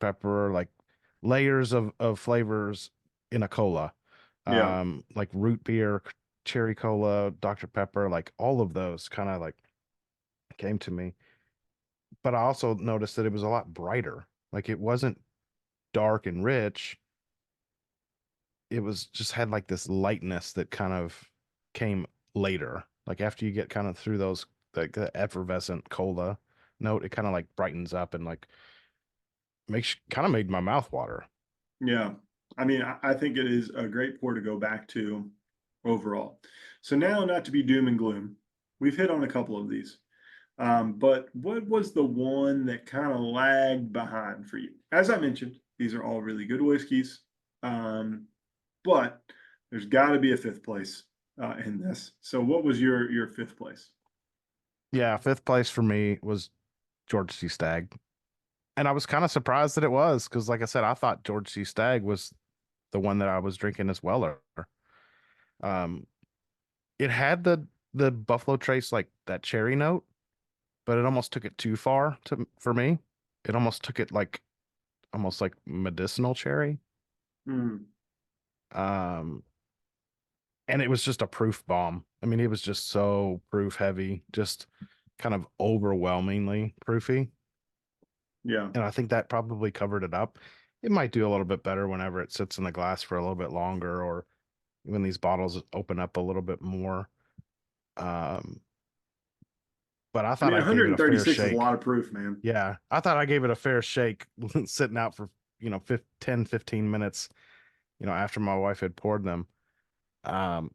pepper, like layers of flavors in a cola. Yeah. Like root beer, cherry cola, Dr. Pepper, like all of those kind of like came to me. But I also noticed that it was a lot brighter. Like it wasn't dark and rich. It was just had like this lightness that kind of came later. Like after you get kind of through those like the effervescent cola note, it kind of like brightens up and like makes kind of made my mouth water. Yeah. I mean, I think it is a great pour to go back to overall. So now, not to be doom and gloom, we've hit on a couple of these. But what was the one that kind of lagged behind for you? As I mentioned, these are all really good whiskeys. Um, but there's got to be a fifth place in this. So what was your fifth place? Yeah, fifth place for me was George C. Stagg. And I was kind of surprised that it was because, like I said, I thought George C. Stagg was the one that I was drinking as well. Um, it had the Buffalo Trace like that cherry note, but it almost took it too far to for me. It almost took it like almost like medicinal cherry. Hmm. Um, and it was just a proof bomb. I mean, it was just so proof heavy, just kind of overwhelmingly proofy. Yeah. And I think that probably covered it up. It might do a little bit better whenever it sits in the glass for a little bit longer or when these bottles open up a little bit more. Um, but I I thought mean, I gave it a fair 136 is a lot shake. of proof, man. Yeah, I thought I gave it a fair shake sitting out for, 10, 15 minutes, after my wife had poured them. Um,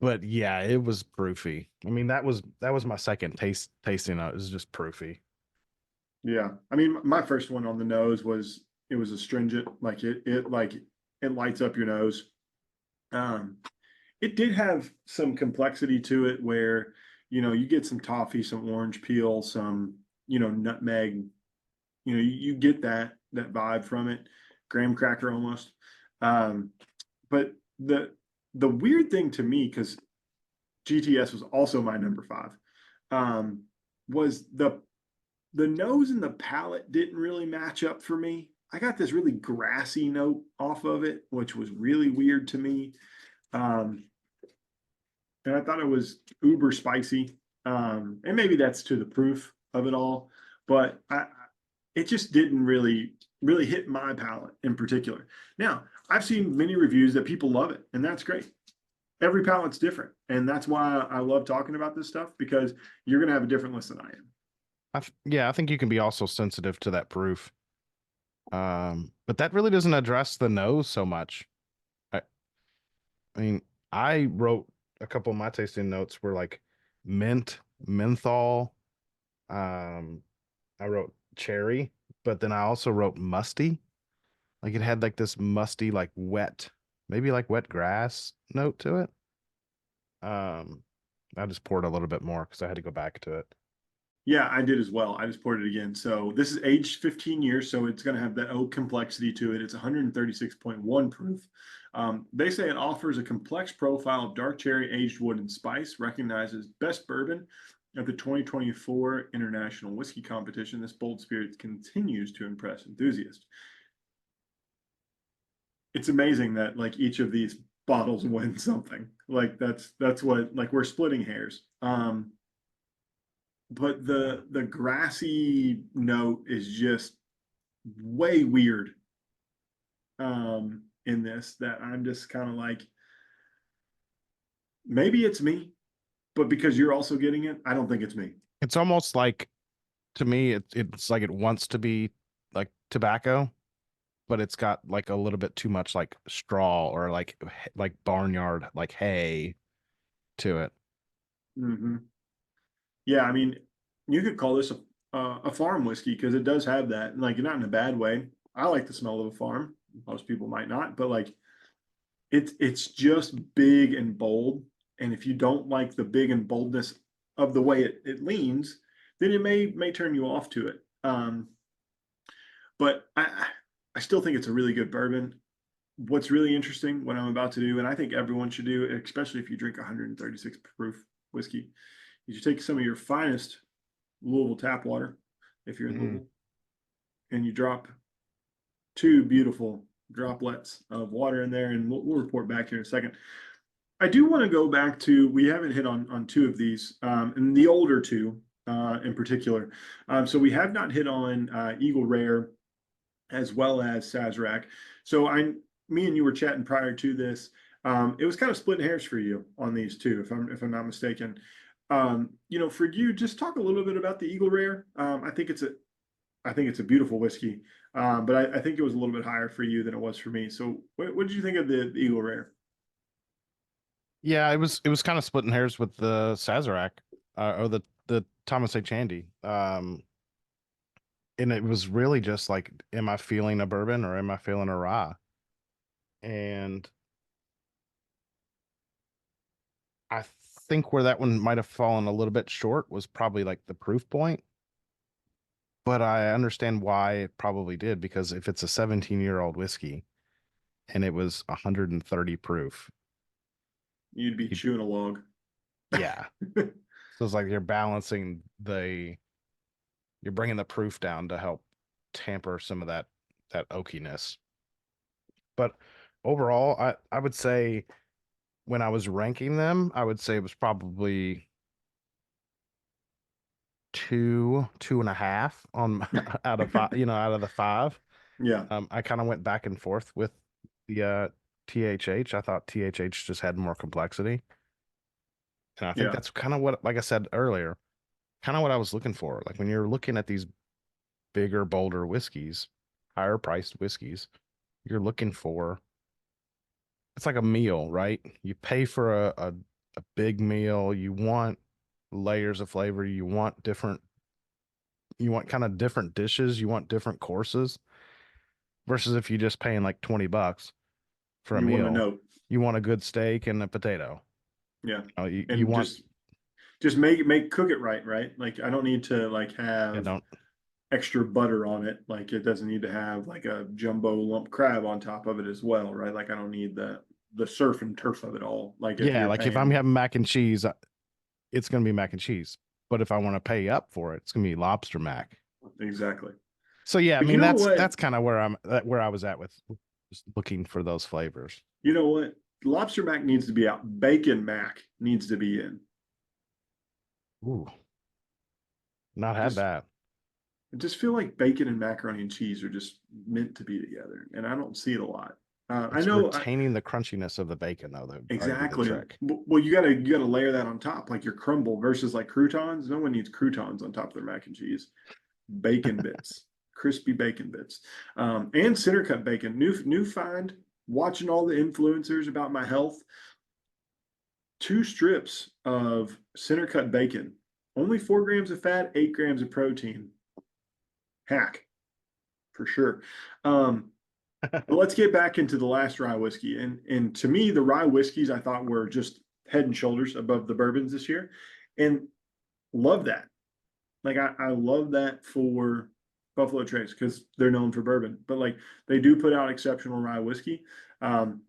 but yeah, it was proofy. I mean, that was my second tasting. It was just proofy. Yeah. I mean, my first one on the nose was it was astringent, like it lights up your nose. Um, it did have some complexity to it where, you get some toffee, some orange peel, some, nutmeg, you get that vibe from it, graham cracker almost. Um, but the weird thing to me, because GTS was also my number five, um, was the nose and the palate didn't really match up for me. I got this really grassy note off of it, which was really weird to me. Um, and I thought it was uber spicy. And maybe that's to the proof of it all, but it just didn't really hit my palate in particular. Now, I've seen many reviews that people love it, and that's great. Every palate's different, and that's why I love talking about this stuff because you're gonna have a different list than I am. Yeah, I think you can be also sensitive to that proof. But that really doesn't address the nose so much. I, I mean, I wrote a couple of my tasting notes were like mint, menthol. Um, I wrote cherry, but then I also wrote musty. Like it had like this musty, like wet, maybe like wet grass note to it. Um, I just poured a little bit more because I had to go back to it. Yeah, I did as well. I just poured it again. So this is aged 15 years, so it's going to have that oak complexity to it. It's 136.1 proof. They say it offers a complex profile of dark cherry, aged wood, and spice, recognized as best bourbon at the 2024 International Whiskey Competition. This bold spirit continues to impress enthusiasts. It's amazing that like each of these bottles win something. Like that's what like we're splitting hairs. But the grassy note is just way weird in this that I'm just kind of like maybe it's me, but because you're also getting it, I don't think it's me. It's almost like to me, it's like it wants to be like tobacco, but it's got like a little bit too much like straw or like barnyard like hay to it. Hmm. Yeah, I mean, you could call this a farm whiskey because it does have that, like not in a bad way. I like the smell of a farm. Most people might not, but like it's just big and bold. And if you don't like the big and boldness of the way it leans, then it may turn you off to it. But I still think it's a really good bourbon. What's really interesting, what I'm about to do, and I think everyone should do, especially if you drink 136 proof whiskey, is you take some of your finest Louisville tap water, if you're in Hmm. Louisville, and you drop two beautiful droplets of water in there, and we'll report back here in a second. I do want to go back to, we haven't hit on two of these, and the older two in particular. So we have not hit on Eagle Rare as well as Sazerac. So me and you were chatting prior to this. It was kind of splitting hairs for you on these two, if I'm not mistaken. For you, just talk a little bit about the Eagle Rare. I think it's a beautiful whiskey, but I think it was a little bit higher for you than it was for me. So what did you think of the Eagle Rare? Yeah, it was kind of splitting hairs with the Sazerac, or the Thomas H. Handy. And it was really just like, am I feeling a bourbon or am I feeling a rye? And I think where that one might have fallen a little bit short was probably like the proof point. But I understand why it probably did, because if it's a 17-year-old whiskey and it was 130 proof, You'd be you, chewing a log. yeah. So it's like you're bringing the proof down to help tamper some of that oakiness. But overall, I would say when I was ranking them, I would say it was probably two and a half on out of five, out of the five. Yeah, I kind of went back and forth with the THH. I thought THH just had more complexity. And I think yeah. that's kind of what, like I said earlier, kind of what I was looking for. Like when you're looking at these bigger, bolder whiskeys, higher priced whiskeys, you're looking for, it's like a meal, right? You pay for a big meal. You want layers of flavor. You want kind of different dishes. You want different courses versus if you just paying like $20 for a You want to meal, know. you want a good steak and a potato. Yeah. You And want, just make cook it right, right? Like I don't need to like you have don't, extra butter on it. Like it doesn't need to have like a jumbo lump crab on top of it as well, right? Like I don't need the surf and turf of it all. Like if yeah, you're like if I'm paying having mac and cheese, it's going to be mac and cheese. But if I want to pay up for it, it's going to be lobster mac. exactly. So yeah, I But you mean know that's what? kind of where I was at with just looking for those flavors. You know what? Lobster mac needs to be out. Bacon mac needs to be in. Ooh, not had Just that. I just feel like bacon and macaroni and cheese are just meant to be together, and I don't see it a lot. I It's know retaining the crunchiness of the bacon though that would probably be the exactly. trick. Well, you gotta layer that on top, like your crumble versus like croutons. No one needs croutons on top of their mac and cheese. Bacon bits, crispy bacon bits, and center cut bacon. New find. Watching all the influencers about my health. 2 strips of center cut bacon, only 4 grams of fat, 8 grams of protein. Hack for sure. But let's get back into the last rye whiskey. And to me, the rye whiskeys I thought were just head and shoulders above the bourbons this year. And love that. Like I love that for Buffalo Trace because they're known for bourbon. But like they do put out exceptional rye whiskey. And